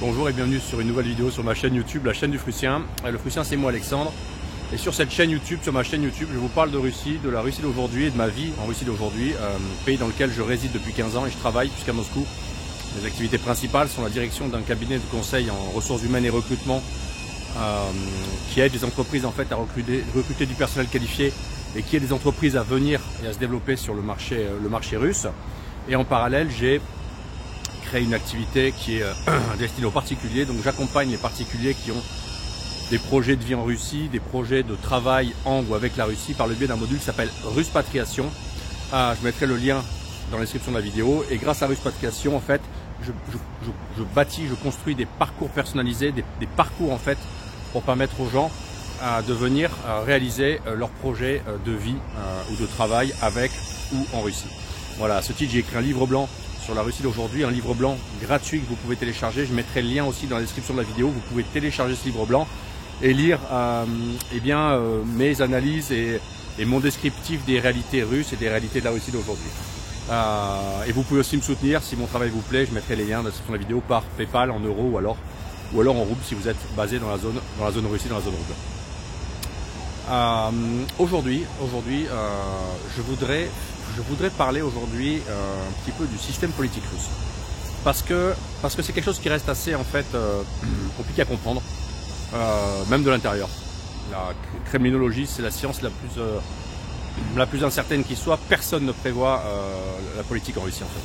Bonjour et bienvenue sur une nouvelle vidéo sur ma chaîne YouTube, la chaîne du Frussien. Le Frussien, c'est moi, Alexandre. Et sur cette chaîne YouTube, sur ma chaîne YouTube, je vous parle de Russie, de la Russie d'aujourd'hui et de ma vie en Russie d'aujourd'hui, pays dans lequel je réside depuis 15 ans et je travaille jusqu'à Moscou. Mes activités principales sont la direction d'un cabinet de conseil en ressources humaines et recrutement qui aide les entreprises en fait à recruter du personnel qualifié et qui aide les entreprises à venir et à se développer sur le marché russe. Et en parallèle, j'ai créé une activité qui est destinée aux particuliers. Donc j'accompagne les particuliers qui ont des projets de vie en Russie, des projets de travail en ou avec la Russie par le biais d'un module qui s'appelle Ruspatriation. Je mettrai le lien dans la description de la vidéo. Et grâce à Ruspatriation, en fait, je construis des parcours personnalisés, des parcours en fait pour permettre aux gens de venir réaliser leur projet de vie ou de travail avec ou en Russie. Voilà, à ce titre, j'ai écrit un livre blanc sur la Russie d'aujourd'hui, un livre blanc gratuit que vous pouvez télécharger. Je mettrai le lien aussi dans la description de la vidéo. Vous pouvez télécharger ce livre blanc et lire mes analyses et mon descriptif des réalités russes et des réalités de la Russie d'aujourd'hui. Et vous pouvez aussi me soutenir si mon travail vous plaît. Je mettrai les liens dans la description de la vidéo par PayPal en euros ou alors en rouble si vous êtes basé dans la zone Russie, dans la zone rouble. Aujourd'hui, je voudrais parler aujourd'hui un petit peu du système politique russe. Parce que c'est quelque chose qui reste assez en fait compliqué à comprendre, même de l'intérieur. La kremlinologie, c'est la science la plus incertaine qui soit. Personne ne prévoit la politique en Russie en fait.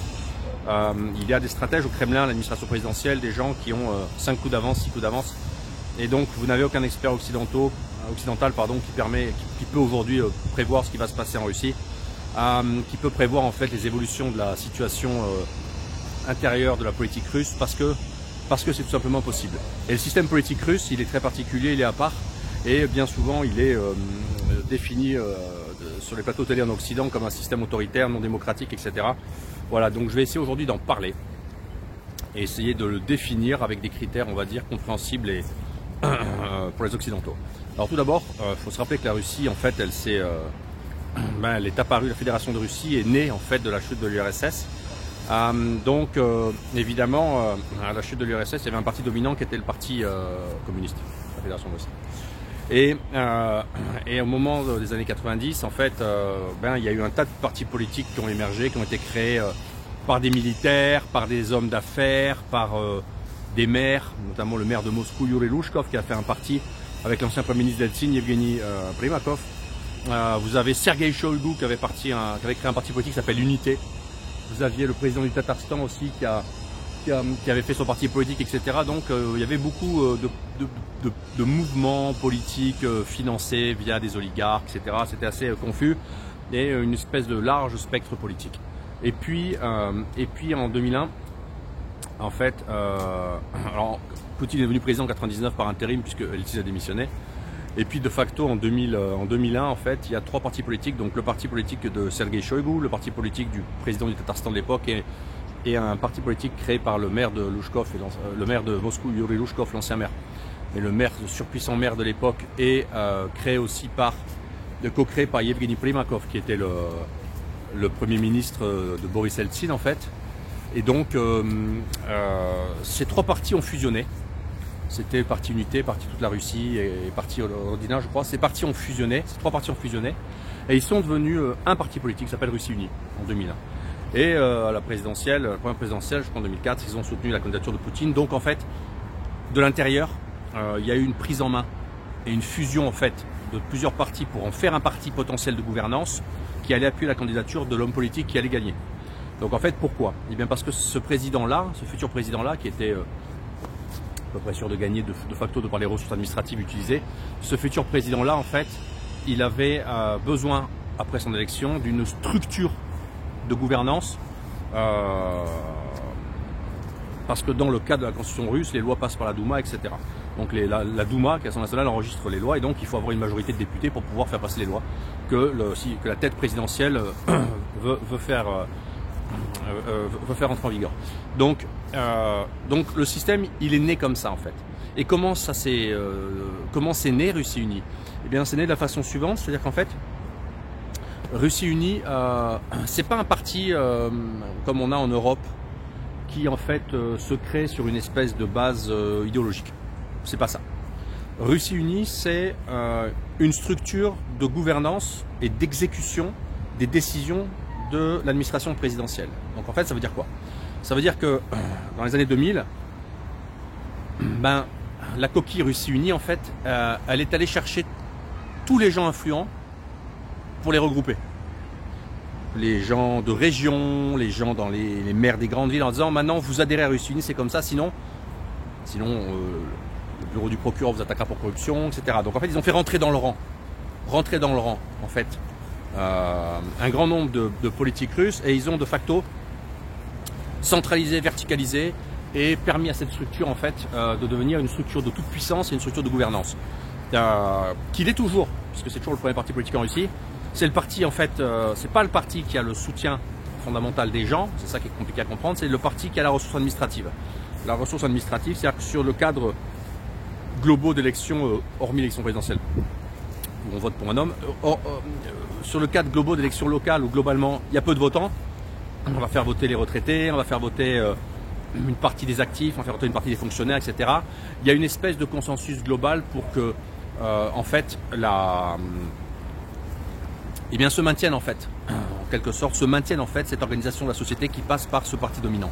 Il y a des stratèges au Kremlin, l'administration présidentielle, des gens qui ont 5 coups d'avance, 6 coups d'avance. Et donc vous n'avez aucun expert occidental qui peut aujourd'hui prévoir ce qui va se passer en Russie. Qui peut prévoir en fait les évolutions de la situation intérieure de la politique russe parce que c'est tout simplement possible. Et le système politique russe, il est très particulier, il est à part et bien souvent il est défini sur les plateaux télé en Occident comme un système autoritaire, non démocratique, etc. Voilà, donc je vais essayer aujourd'hui d'en parler et essayer de le définir avec des critères, on va dire, compréhensibles et pour les Occidentaux. Alors tout d'abord, il faut se rappeler que la Russie, en fait, elle est apparue, la Fédération de Russie est née en fait de la chute de l'URSS. Évidemment, à la chute de l'URSS, il y avait un parti dominant qui était le parti communiste, la Fédération de Russie. Et au moment des années 90, en fait, il y a eu un tas de partis politiques qui ont émergé, qui ont été créés par des militaires, par des hommes d'affaires, par des maires, notamment le maire de Moscou, Yuri Lushkov, qui a fait un parti avec l'ancien Premier ministre d'Eltsine, Yevgeny Primakov. Vous avez Sergueï Shoïgu qui avait créé un parti politique qui s'appelle Unité. Vous aviez le président du Tatarstan aussi qui avait fait son parti politique, etc. Donc il y avait beaucoup de mouvements politiques financés via des oligarques, etc. C'était assez confus et une espèce de large spectre politique. Et puis en 2001, en fait, alors Poutine est devenu président en 99 par intérim puisque Eltsine a démissionné. Et puis de facto en 2001 en fait il y a 3 partis politiques, donc le parti politique de Sergueï Shoïgu, le parti politique du président du Tatarstan de l'époque et un parti politique créé par le maire de Lushkov, le maire de Moscou, Yuri Lushkov, l'ancien maire. Mais le surpuissant maire de l'époque est co-créé par Yevgeny Primakov qui était le premier ministre de Boris Eltsine en fait. Et donc ces 3 partis ont fusionné. C'était parti Unité, parti toute la Russie et parti Ordina, je crois. Ces 3 partis ont fusionné et ils sont devenus un parti politique qui s'appelle Russie Unie en 2001. Et à la première présidentielle, je crois en 2004, ils ont soutenu la candidature de Poutine. Donc en fait, de l'intérieur, il y a eu une prise en main et une fusion en fait de plusieurs partis pour en faire un parti potentiel de gouvernance qui allait appuyer la candidature de l'homme politique qui allait gagner. Donc en fait, pourquoi? Eh bien parce que ce président-là, ce futur président-là, qui était à peu près sûr de gagner de facto de par les ressources administratives utilisées, ce futur président-là, en fait, il avait besoin, après son élection, d'une structure de gouvernance parce que dans le cadre de la constitution russe, les lois passent par la Douma, etc. Donc la Douma, qui est l'Assemblée nationale, enregistre les lois et donc il faut avoir une majorité de députés pour pouvoir faire passer les lois que la tête présidentielle veut faire entrer en vigueur. Donc le système, il est né comme ça en fait. Et comment c'est né Russie Unie? Eh bien, c'est né de la façon suivante, c'est-à-dire qu'en fait, Russie Unie, c'est pas un parti comme on a en Europe, qui en fait se crée sur une espèce de base idéologique. C'est pas ça. Russie unie, c'est une structure de gouvernance et d'exécution des décisions de l'administration présidentielle. Donc en fait, ça veut dire quoi? Ça veut dire que dans les années 2000, la coquille Russie unie, en fait, elle est allée chercher tous les gens influents pour les regrouper. Les gens de région, les gens dans les maires des grandes villes, en disant maintenant vous adhérez à Russie unie, c'est comme ça, sinon le bureau du procureur vous attaquera pour corruption, etc. Donc en fait, ils ont fait rentrer dans le rang, en fait, un grand nombre de politiques russes, et ils ont de facto centralisé, verticalisé et permis à cette structure en fait de devenir une structure de toute puissance et une structure de gouvernance. Qu'il est toujours, puisque c'est toujours le premier parti politique en Russie. C'est le parti en fait, c'est pas le parti qui a le soutien fondamental des gens, c'est ça qui est compliqué à comprendre, c'est le parti qui a la ressource administrative. La ressource administrative, c'est-à-dire que sur le cadre globaux d'élections, hormis l'élection présidentielle, où on vote pour un homme, sur le cadre globaux d'élections locales où globalement il y a peu de votants, on va faire voter les retraités, on va faire voter une partie des actifs, on va faire voter une partie des fonctionnaires, etc. Il y a une espèce de consensus global pour que, en fait, se maintienne en fait, en quelque sorte, cette organisation de la société qui passe par ce parti dominant.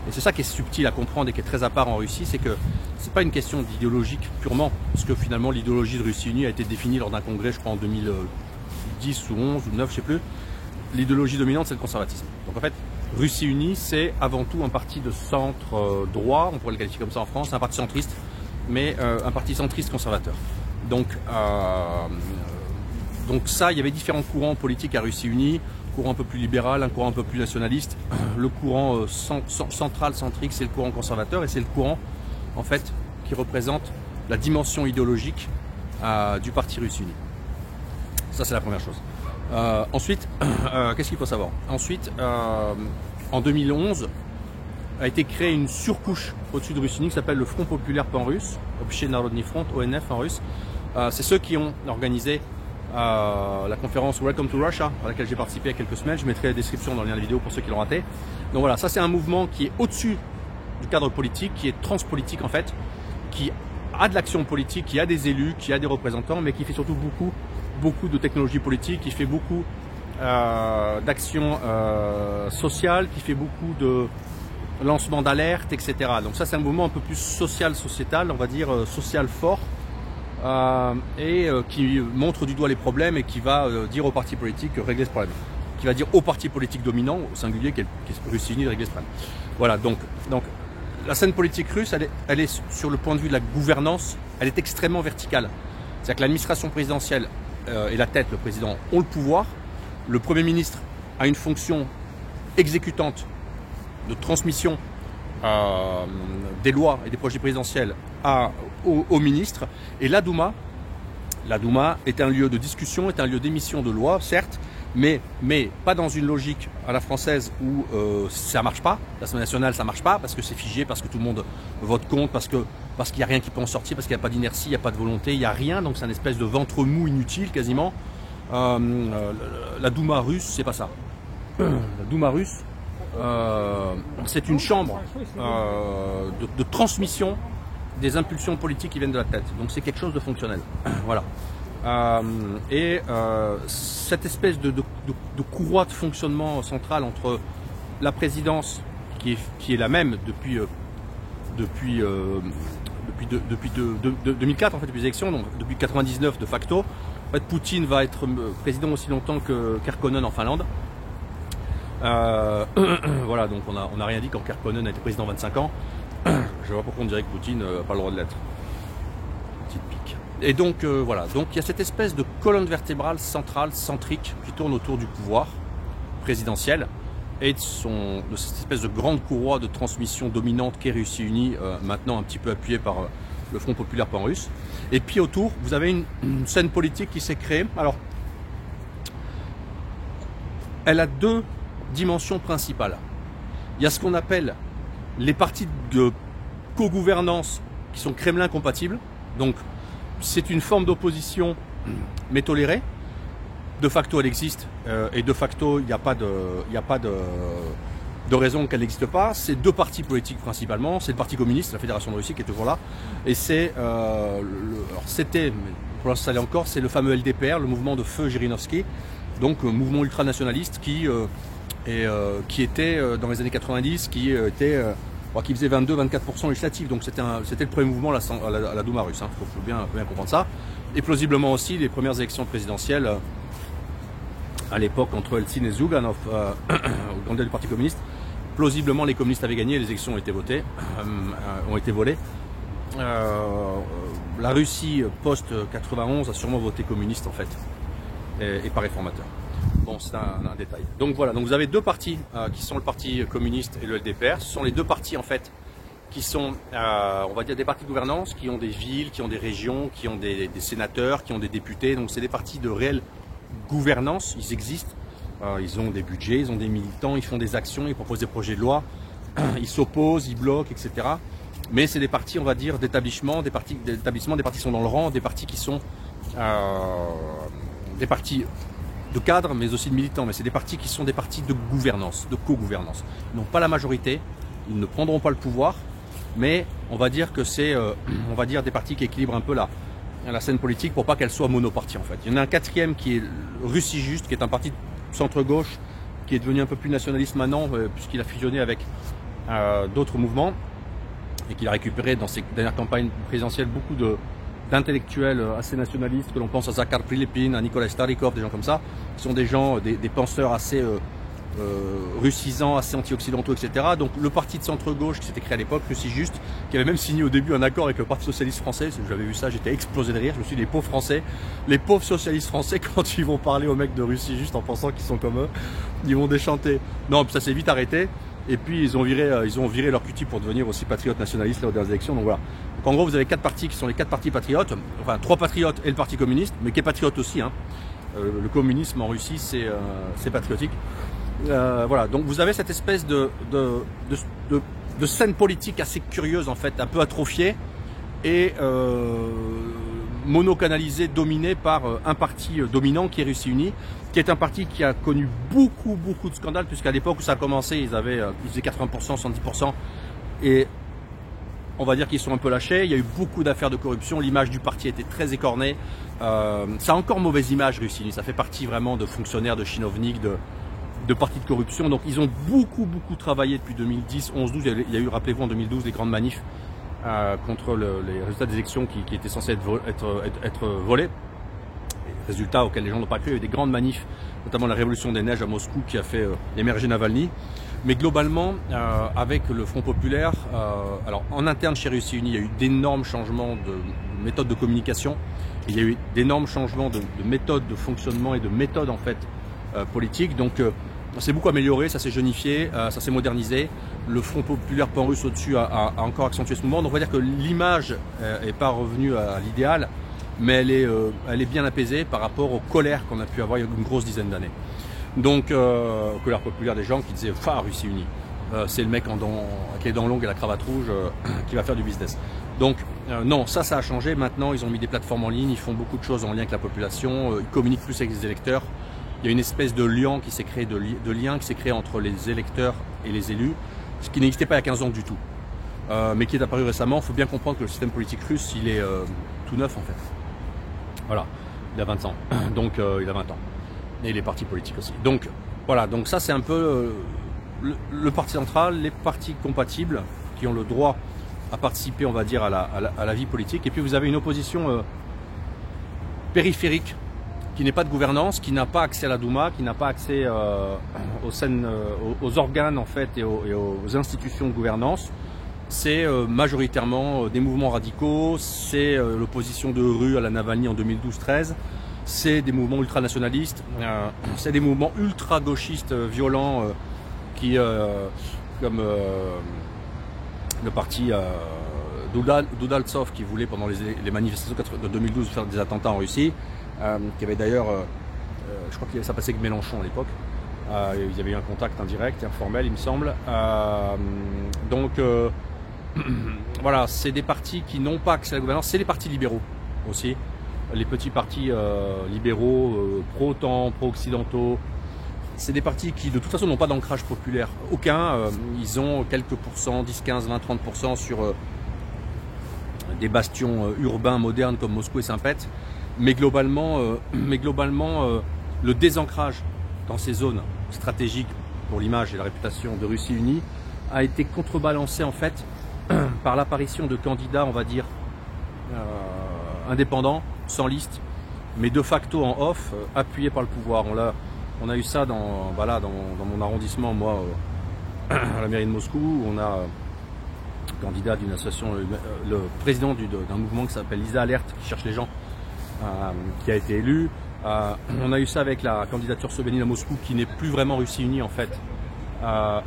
Et c'est ça qui est subtil à comprendre et qui est très à part en Russie, c'est que c'est pas une question d'idéologique purement, parce que finalement l'idéologie de Russie unie a été définie lors d'un congrès, je crois en 2010 ou 11 ou 9, je sais plus. L'idéologie dominante, c'est le conservatisme. Donc en fait, Russie unie, c'est avant tout un parti de centre droit, on pourrait le qualifier comme ça en France, un parti centriste, mais un parti centriste conservateur. Donc ça, il y avait différents courants politiques à Russie unie, un courant un peu plus libéral, un courant un peu plus nationaliste. Le courant central, centrique, c'est le courant conservateur, et c'est le courant en fait qui représente la dimension idéologique du parti Russie unie. Ça, c'est la première chose. Ensuite, qu'est-ce qu'il faut savoir? Ensuite, en 2011, a été créée une surcouche au-dessus de Russie unie qui s'appelle le Front populaire pan-russe, Общий народный front, ONF en russe. C'est ceux qui ont organisé la conférence Welcome to Russia, à laquelle j'ai participé il y a quelques semaines. Je mettrai la description dans le lien de la vidéo pour ceux qui l'ont raté. Donc voilà, ça c'est un mouvement qui est au-dessus du cadre politique, qui est transpolitique en fait, qui a de l'action politique, qui a des élus, qui a des représentants, mais qui fait surtout beaucoup de technologie politique, qui fait beaucoup d'actions sociales, qui fait beaucoup de lancement d'alerte, etc. Donc ça c'est un mouvement un peu plus social, sociétal, on va dire social fort, qui montre du doigt les problèmes et qui va dire aux partis politiques régler ce problème, qui va dire aux partis politiques dominants, au singulier, qui est Russie unie, de régler ce problème. Voilà, donc la scène politique russe, elle est sur le point de vue de la gouvernance, elle est extrêmement verticale. C'est-à-dire que l'administration présidentielle et la tête, le président, ont le pouvoir. Le Premier ministre a une fonction exécutante de transmission des lois et des projets présidentiels au ministre. Et la Douma est un lieu de discussion, est un lieu d'émission de lois, certes, mais pas dans une logique à la française où ça marche pas. L'Assemblée nationale, ça marche pas parce que c'est figé, parce que tout le monde vote contre, parce qu'il n'y a rien qui peut en sortir, parce qu'il n'y a pas d'inertie, il n'y a pas de volonté, il n'y a rien. Donc c'est une espèce de ventre mou inutile quasiment. La Douma russe, c'est pas ça. La Douma russe, c'est une chambre de transmission des impulsions politiques qui viennent de la tête. Donc c'est quelque chose de fonctionnel. Voilà. Cette espèce de courroie de fonctionnement centrale entre la présidence, qui est la même depuis 2004, en fait, depuis les élections, donc depuis 1999 de facto. En fait, Poutine va être président aussi longtemps que Kekkonen en Finlande. Voilà, donc on n'a rien dit quand Kekkonen a été président 25 ans. Je vois pourquoi on dirait que Poutine n'a pas le droit de l'être. Petite pique. Et donc voilà, donc il y a cette espèce de colonne vertébrale centrale, centrique, qui tourne autour du pouvoir présidentiel et de cette espèce de grande courroie de transmission dominante qu'est Russie unie, maintenant un petit peu appuyée par le Front populaire pan-russe. Et puis autour, vous avez une scène politique qui s'est créée. Alors, elle a deux dimensions principales. Il y a ce qu'on appelle les partis de co-gouvernance qui sont Kremlin compatibles. Donc, c'est une forme d'opposition, mais tolérée. De facto, elle existe, et de facto, il n'y a pas de de raisons qu'elle n'existe pas. C'est deux partis politiques principalement, c'est le Parti communiste, la Fédération de Russie qui est toujours là, et c'est, c'était, pour l'instant ça l'est encore, c'est le fameux LDPR, le mouvement de feu Zhirinovsky, donc mouvement ultranationaliste qui était dans les années 90, qui faisait 22-24% législatif, donc c'était le premier mouvement à la Douma russe, il faut bien comprendre ça. Et plausiblement aussi les premières élections présidentielles à l'époque entre Eltsine et Zyuganov, au candidat du Parti communiste. Plausiblement les communistes avaient gagné, les élections ont été volées. La Russie post-91 a sûrement voté communiste en fait, et pas réformateur. Bon, c'est un détail. Donc voilà, donc vous avez deux partis qui sont le Parti communiste et le LDPR. Ce sont les deux partis en fait qui sont, on va dire, des partis de gouvernance, qui ont des villes, qui ont des régions, qui ont des sénateurs, qui ont des députés. Donc c'est des partis de réelle gouvernance, ils existent. Ils ont des budgets, ils ont des militants, ils font des actions, ils proposent des projets de loi, ils s'opposent, ils bloquent, etc. Mais c'est des partis, on va dire, d'établissement, des partis qui sont dans le rang, des partis qui sont des partis de cadres, mais aussi de militants. Mais c'est des partis qui sont des partis de gouvernance, de co-gouvernance. Ils n'ont pas la majorité, ils ne prendront pas le pouvoir, mais on va dire que c'est, des partis qui équilibrent un peu la scène politique pour pas qu'elle soit monopartie en fait. Il y en a un quatrième qui est Russie Juste, qui est un parti de centre-gauche, qui est devenu un peu plus nationaliste maintenant, puisqu'il a fusionné avec d'autres mouvements, et qu'il a récupéré dans ses dernières campagnes présidentielles beaucoup d'intellectuels assez nationalistes, que l'on pense à Zakhar Prilepin, à Nikolai Starikov, des gens comme ça, qui sont des gens, des penseurs assez russisants, assez anti-occidentaux, etc. Donc le parti de centre-gauche qui s'était créé à l'époque, Russie Juste, qui avait même signé au début un accord avec le Parti Socialiste Français. J'avais vu ça, j'étais explosé de rire. Je me suis dit, les pauvres Français, les pauvres socialistes français, quand ils vont parler aux mecs de Russie Juste en pensant qu'ils sont comme eux, ils vont déchanter. Non, puis ça s'est vite arrêté. Et puis ils ont viré leur cutie pour devenir aussi patriotes nationalistes là aux dernières élections. Donc voilà. Donc en gros, vous avez quatre partis qui sont les quatre partis patriotes, enfin trois patriotes et le Parti communiste, mais qui est patriote aussi. Le communisme en Russie, c'est patriotique. Voilà, donc vous avez cette espèce de scène politique assez curieuse en fait, un peu atrophiée et monocanalisée, dominée par un parti dominant qui est Russie Unie, qui est un parti qui a connu beaucoup de scandales, puisqu'à l'époque où ça a commencé, ils faisaient 80%, 70%, et on va dire qu'ils sont un peu lâchés. Il y a eu beaucoup d'affaires de corruption, l'image du parti était très écornée, ça a encore mauvaise image Russie Unie, ça fait partie vraiment de fonctionnaires, de chinovniks, de partis de corruption. Donc ils ont beaucoup travaillé depuis 2010, 11, 12. Il y a eu, rappelez-vous, en 2012, les grandes manifs contre les résultats des élections qui étaient censés être volés. Résultats auxquels les gens n'ont pas cru. Il y a eu des grandes manifs, notamment la révolution des neiges à Moscou qui a fait émerger Navalny. Mais globalement, avec le Front populaire, alors en interne chez Russie Unie, il y a eu d'énormes changements de méthodes de communication. Il y a eu d'énormes changements de méthodes de fonctionnement et de méthodes en fait politique. Donc ça s'est beaucoup amélioré, ça s'est jeunifié, ça s'est modernisé. Le Front populaire pan-russe au-dessus a encore accentué ce mouvement. Donc on va dire que l'image n'est pas revenue à l'idéal, mais elle est bien apaisée par rapport aux colères qu'on a pu avoir il y a une grosse dizaine d'années. Donc colère populaire des gens qui disaient « Russie Unie, c'est le mec avec les dents longues et la cravate rouge qui va faire du business ». Donc non, ça a changé. Maintenant ils ont mis des plateformes en ligne, ils font beaucoup de choses en lien avec la population, ils communiquent plus avec les électeurs. Il y a une espèce de lien qui s'est créé, entre les électeurs et les élus, ce qui n'existait pas il y a 15 ans du tout, mais qui est apparu récemment. Il faut bien comprendre que le système politique russe, il est tout neuf en fait. Voilà, il a 20 ans, donc il a 20 ans. Et les partis politiques aussi. Donc voilà, donc ça c'est un peu le parti central, les partis compatibles qui ont le droit à participer, on va dire, à la vie politique. Et puis vous avez une opposition périphérique, qui n'est pas de gouvernance, qui n'a pas accès à la Douma, qui n'a pas accès aux organes en fait et aux institutions de gouvernance. C'est majoritairement des mouvements radicaux, c'est l'opposition de rue à la Navalny en 2012-13, c'est des mouvements ultranationalistes, c'est des mouvements ultra-gauchistes violents comme le parti Doudaltsov qui voulait pendant les manifestations de 2012 faire des attentats en Russie. Qui avait d'ailleurs, je crois que ça passait avec Mélenchon à l'époque, il y avait eu un contact indirect et informel il me semble. Donc voilà, c'est des partis qui n'ont pas accès à la gouvernance, c'est les partis libéraux aussi, les petits partis libéraux pro-OTAN, pro-occidentaux, c'est des partis qui de toute façon n'ont pas d'ancrage populaire, aucun. Ils ont quelques pourcents, 10, 15, 20, 30% sur des bastions urbains modernes comme Moscou et Saint-Pét, mais globalement, le désancrage dans ces zones stratégiques pour l'image et la réputation de Russie unie a été contrebalancé en fait par l'apparition de candidats, on va dire, indépendants, sans liste, mais de facto en off, appuyés par le pouvoir. On a eu ça dans mon arrondissement, moi, à la mairie de Moscou, où on a candidat d'une association, le président d'un mouvement qui s'appelle Lisa Alert, qui cherche les gens, qui a été élu. On a eu ça avec la candidature Sobyanin à Moscou, qui n'est plus vraiment Russie unie en fait.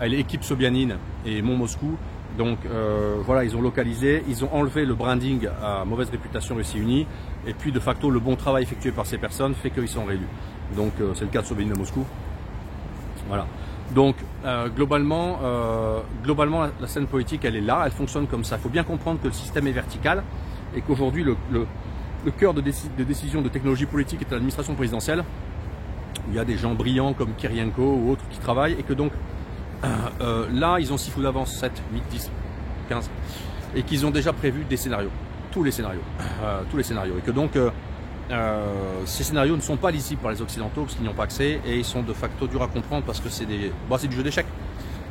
Elle est équipe Sobyanin et Mont Moscou. Donc voilà, ils ont localisé, ils ont enlevé le branding à mauvaise réputation Russie unie. Et puis de facto, le bon travail effectué par ces personnes fait qu'ils sont réélus. Donc c'est le cas de Sobyanin à Moscou. Voilà. Donc globalement, la scène politique, elle est là, elle fonctionne comme ça. Il faut bien comprendre que le système est vertical et qu'aujourd'hui, le cœur de décision de technologie politique est à l'administration présidentielle. Il y a des gens brillants comme Kirienko ou autres qui travaillent et que donc là, ils ont 6 coups d'avance, 7, 8, 10, 15 et qu'ils ont déjà prévu des scénarios, tous les scénarios. Et que donc ces scénarios ne sont pas lisibles par les Occidentaux parce qu'ils n'y ont pas accès et ils sont de facto durs à comprendre parce que c'est du jeu d'échecs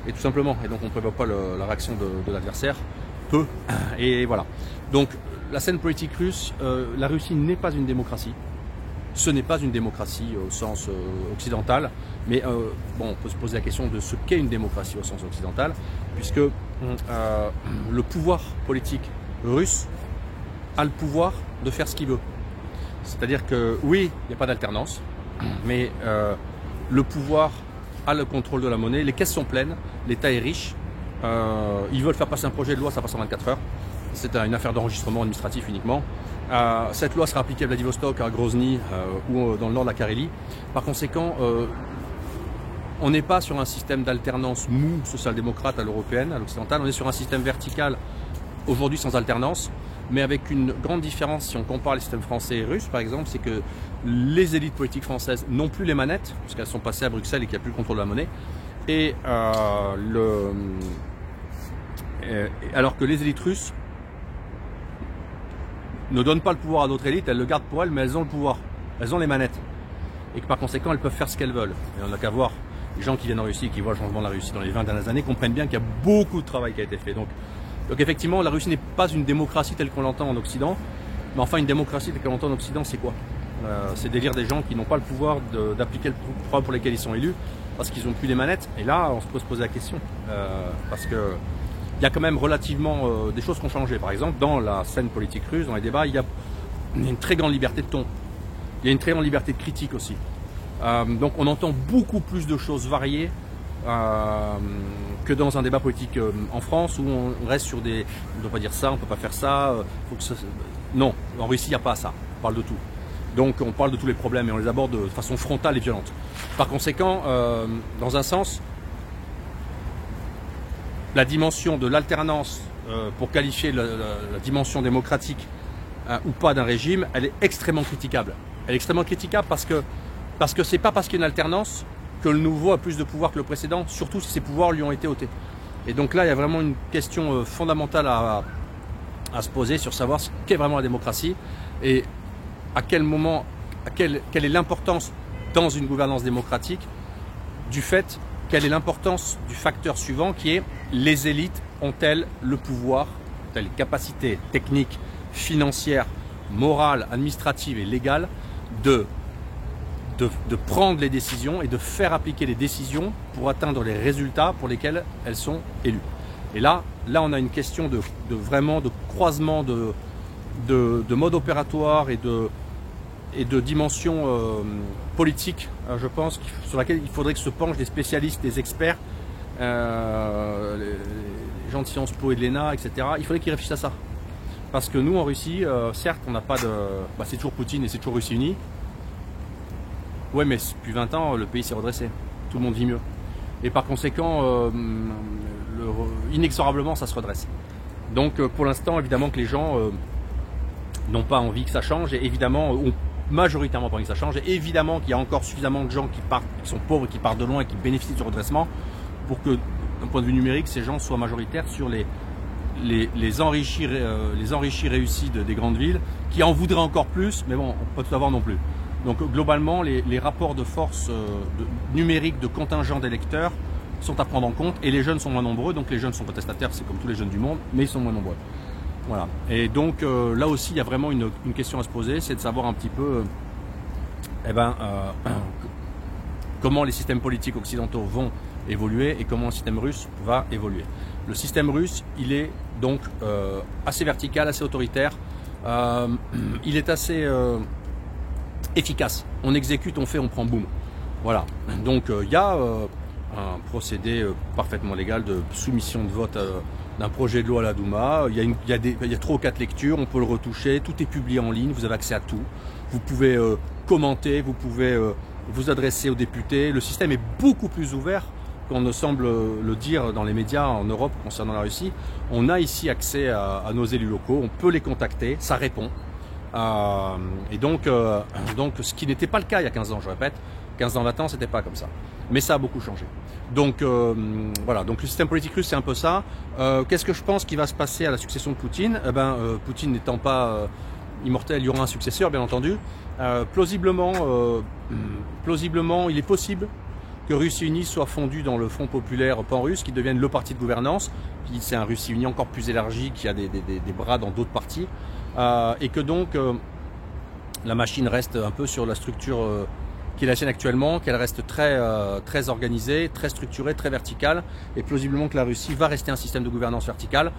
et tout simplement. Et donc on ne prévoit pas la réaction de l'adversaire, peu. Et voilà. Donc la scène politique russe, la Russie n'est pas une démocratie. Ce n'est pas une démocratie au sens occidental, mais bon, on peut se poser la question de ce qu'est une démocratie au sens occidental, puisque le pouvoir politique russe a le pouvoir de faire ce qu'il veut. C'est-à-dire que oui, il n'y a pas d'alternance, mais le pouvoir a le contrôle de la monnaie, les caisses sont pleines, l'État est riche, ils veulent faire passer un projet de loi, ça passe en 24 heures, c'est une affaire d'enregistrement administratif uniquement. Cette loi sera appliquée à Vladivostok, à Grozny ou dans le nord de la Carélie. Par conséquent, on n'est pas sur un système d'alternance mou social-démocrate à l'européenne, à l'occidentale, on est sur un système vertical aujourd'hui sans alternance, mais avec une grande différence si on compare les systèmes français et russes par exemple, c'est que les élites politiques françaises n'ont plus les manettes, puisqu'elles sont passées à Bruxelles et qu'il n'y a plus le contrôle de la monnaie, et alors que les élites russes ne donnent pas le pouvoir à d'autres élites, elles le gardent pour elles, mais elles ont le pouvoir, elles ont les manettes, et que par conséquent elles peuvent faire ce qu'elles veulent. Et on n'a qu'à voir, les gens qui viennent en Russie, qui voient le changement de la Russie dans les 20 dernières années, comprennent bien qu'il y a beaucoup de travail qui a été fait. Donc effectivement, la Russie n'est pas une démocratie telle qu'on l'entend en Occident, mais enfin une démocratie telle qu'on l'entend en Occident, c'est quoi? C'est d'élire des gens qui n'ont pas le pouvoir d'appliquer le programme pour lesquels ils sont élus, parce qu'ils n'ont plus les manettes. Et là, on peut se poser la question, parce que il y a quand même relativement des choses qui ont changé. Par exemple, dans la scène politique russe, dans les débats, il y a une très grande liberté de ton. Il y a une très grande liberté de critique aussi. Donc on entend beaucoup plus de choses variées que dans un débat politique en France où on reste sur des... On ne doit pas dire ça, on ne peut pas faire ça, faut que ça... Non, en Russie, il n'y a pas ça. On parle de tout. Donc on parle de tous les problèmes et on les aborde de façon frontale et violente. Par conséquent, dans un sens, la dimension de l'alternance pour qualifier la dimension démocratique ou pas d'un régime, elle est extrêmement critiquable. Elle est extrêmement critiquable parce que c'est pas parce qu'il y a une alternance que le nouveau a plus de pouvoir que le précédent, surtout si ces pouvoirs lui ont été ôtés. Et donc là, il y a vraiment une question fondamentale à se poser sur savoir ce qu'est vraiment la démocratie et à quel moment, quelle est l'importance dans une gouvernance démocratique du fait, quelle est l'importance du facteur suivant qui est les élites ont-elles le pouvoir, ont-elles les capacités techniques, financières, morales, administratives et légales de prendre les décisions et de faire appliquer les décisions pour atteindre les résultats pour lesquels elles sont élues. Et là on a une question de vraiment de croisement de mode opératoire et de dimension politique, je pense, sur laquelle il faudrait que se penchent des spécialistes, des experts, les gens de Sciences Po et de l'ENA, etc. Il faudrait qu'ils réfléchissent à ça. Parce que nous, en Russie, certes, on n'a pas de... c'est toujours Poutine et c'est toujours Russie unie. Ouais, mais depuis 20 ans, le pays s'est redressé. Tout le monde vit mieux. Et par conséquent, inexorablement, ça se redresse. Donc, pour l'instant, évidemment que les gens n'ont pas envie que ça change. Et évidemment, majoritairement pas envie que ça change. Et évidemment qu'il y a encore suffisamment de gens qui partent, qui sont pauvres, qui partent de loin et qui bénéficient du redressement pour que, d'un point de vue numérique, ces gens soient majoritaires sur les enrichis réussis des grandes villes, qui en voudraient encore plus, mais bon, on peut pas tout avoir non plus. Donc globalement, les rapports de force numériques de contingent d'électeurs sont à prendre en compte, et les jeunes sont moins nombreux, donc les jeunes sont protestataires, c'est comme tous les jeunes du monde, mais ils sont moins nombreux. Voilà. Et donc là aussi, il y a vraiment une question à se poser, c'est de savoir un petit peu comment les systèmes politiques occidentaux vont évoluer et comment le système russe va évoluer. Le système russe, il est donc assez vertical, assez autoritaire, il est assez efficace. On exécute, on fait, on prend, boum. Voilà. Donc il y a un procédé parfaitement légal de soumission de vote d'un projet de loi à la Douma. Il y a 3 ou 4 lectures, on peut le retoucher, tout est publié en ligne, vous avez accès à tout. Vous pouvez commenter, vous pouvez vous adresser aux députés. Le système est beaucoup plus ouvert qu'on ne semble le dire dans les médias en Europe concernant la Russie. On a ici accès à nos élus locaux, on peut les contacter, ça répond. Et donc ce qui n'était pas le cas il y a 15 ans, je répète, 15 ans, 20 ans, c'était pas comme ça. Mais ça a beaucoup changé. Donc voilà, donc le système politique russe, c'est un peu ça. Qu'est-ce que je pense qui va se passer à la succession de Poutine? Poutine n'étant pas immortel, il y aura un successeur, bien entendu. Plausiblement, il est possible que Russie Unie soit fondue dans le Front populaire pan-russe, qui devienne le parti de gouvernance, puis c'est un Russie Unie encore plus élargi, qui a des bras dans d'autres partis, et que donc la machine reste un peu sur la structure qui est la sienne actuellement, qu'elle reste très organisée, très structurée, très verticale, et plausiblement que la Russie va rester un système de gouvernance verticale,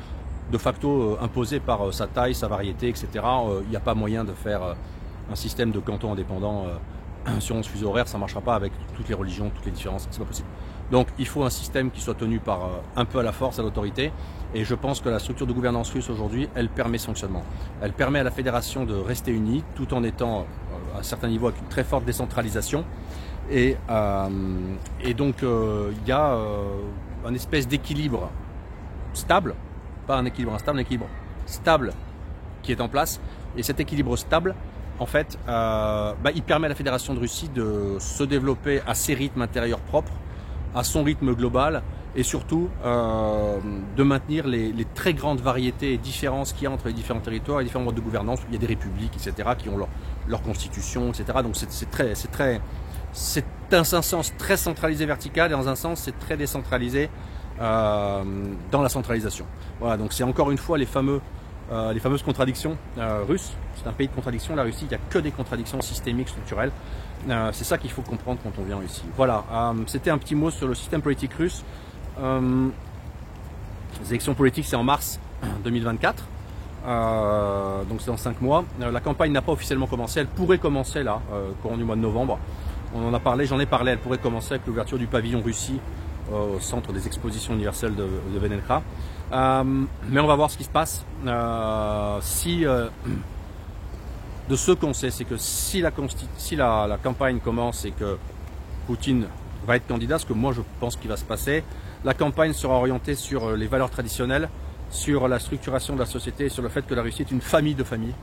de facto imposé par sa taille, sa variété, etc. Il n'y a pas moyen de faire un système de cantons indépendants sur 11 fuseaux horaires, ça ne marchera pas avec toutes les religions, toutes les différences, c'est pas possible. Donc il faut un système qui soit tenu par un peu à la force, à l'autorité, et je pense que la structure de gouvernance russe aujourd'hui, elle permet ce fonctionnement. Elle permet à la fédération de rester unie, tout en étant à certains niveaux avec une très forte décentralisation, et donc il y a un espèce d'équilibre stable, pas un équilibre instable, un équilibre stable qui est en place, et cet équilibre stable, en fait, il permet à la Fédération de Russie de se développer à ses rythmes intérieurs propres, à son rythme global, et surtout de maintenir les très grandes variétés et différences qu'il y a entre les différents territoires et les différents modes de gouvernance. Il y a des républiques, etc., qui ont leur constitution, etc. Donc c'est dans un sens très centralisé vertical, et dans un sens c'est très décentralisé dans la centralisation. Voilà, donc c'est encore une fois les fameuses contradictions russes. C'est un pays de contradictions, la Russie, il n'y a que des contradictions systémiques, structurelles. C'est ça qu'il faut comprendre quand on vient ici. Voilà, c'était un petit mot sur le système politique russe. Les élections politiques, c'est en mars 2024, donc c'est dans 5 mois. La campagne n'a pas officiellement commencé, elle pourrait commencer là, courant du mois de novembre. On en a parlé, j'en ai parlé, elle pourrait commencer avec l'ouverture du pavillon Russie au centre des expositions universelles de Venelkha. Mais on va voir ce qui se passe. De ce qu'on sait, c'est que si la campagne commence et que Poutine va être candidat, ce que moi je pense qu'il va se passer, la campagne sera orientée sur les valeurs traditionnelles, sur la structuration de la société et sur le fait que la Russie est une famille de familles,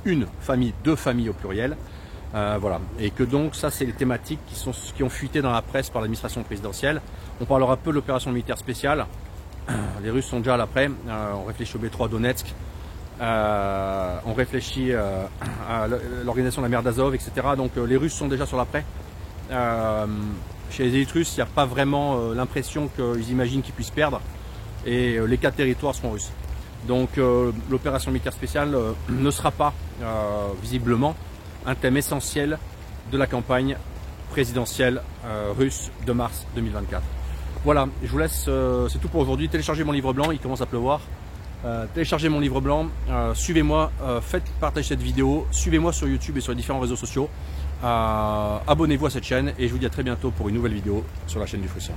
une famille, 2 familles au pluriel. Voilà. Et que donc ça, c'est les thématiques qui ont fuité dans la presse par l'administration présidentielle. On parlera peu de l'opération militaire spéciale. Les Russes sont déjà à l'après. On réfléchit au B3 Donetsk. On réfléchit à l'organisation de la mer d'Azov, etc. Donc les Russes sont déjà sur l'après. Chez les élites russes, il n'y a pas vraiment l'impression qu'ils imaginent qu'ils puissent perdre. Et les 4 territoires seront russes. Donc l'opération militaire spéciale ne sera pas visiblement un thème essentiel de la campagne présidentielle russe de mars 2024. Voilà, je vous laisse, c'est tout pour aujourd'hui. Téléchargez mon livre blanc, il commence à pleuvoir. Téléchargez mon livre blanc, suivez-moi, faites partager cette vidéo, suivez-moi sur YouTube et sur les différents réseaux sociaux. Abonnez-vous à cette chaîne et je vous dis à très bientôt pour une nouvelle vidéo sur la chaîne du Frucien.